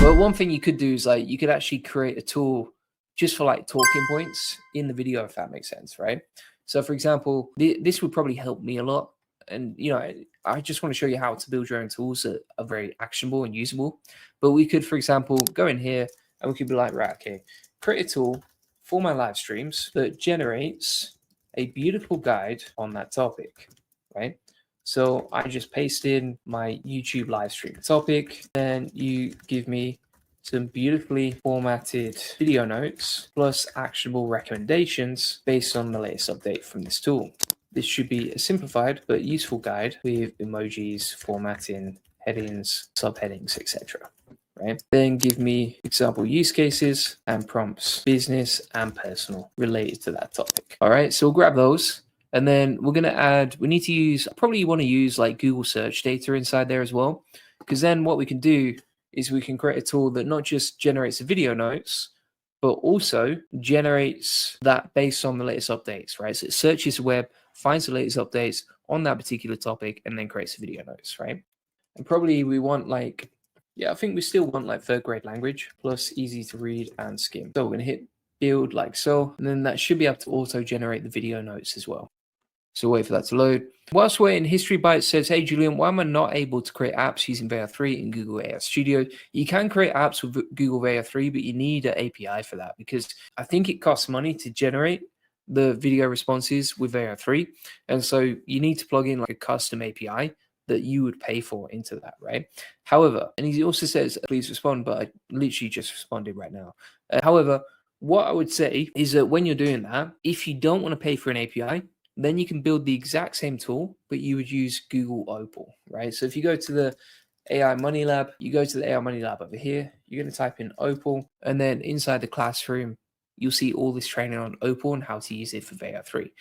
But one thing you could do is like you could actually create a tool just for like talking points in the video, if that makes sense, right? So for example, this would probably help me a lot. And I just want to show you how to build your own tools that are very actionable and usable. But we could, for example, go in here and we could be like, right, okay, create a tool for my live streams that generates a beautiful guide on that topic, right? So I just paste in my YouTube live stream topic, and you give me some beautifully formatted video notes plus actionable recommendations based on the latest update from this tool. This should be a simplified but useful guide with emojis, formatting, headings, subheadings, etc. Right? Then give me example use cases and prompts, business and personal, related to that topic. All right, so we'll grab those. And then we're going to add, we need to use, probably you want to use like Google search data inside there as well. Because then what we can do is we can create a tool that not just generates the video notes, but also generates that based on the latest updates, right? So it searches the web, finds the latest updates on that particular topic, and then creates the video notes, right? And probably we want like, yeah, I think we still want like third grade language plus easy to read and skim. So we're going to hit build like so, and then that should be able to auto generate the video notes as well. So wait for that to load. Whilst we're in History Bytes says, hey Julian, why am I not able to create apps using Veo 3 in Google AI Studio? You can create apps with Google Veo 3, but you need an API for that because I think it costs money to generate the video responses with Veo 3. And so you need to plug in like a custom API that you would pay for into that, right? However, and he also says, please respond, but I literally just responded right now. However, what I would say is that when you're doing that, if you don't want to pay for an API, then you can build the exact same tool, but you would use Google Opal, right? So if you go to the AI Money Lab, you go to the AI Money Lab over here, you're going to type in Opal, and then inside the classroom, you'll see all this training on Opal and how to use it for Veo 3.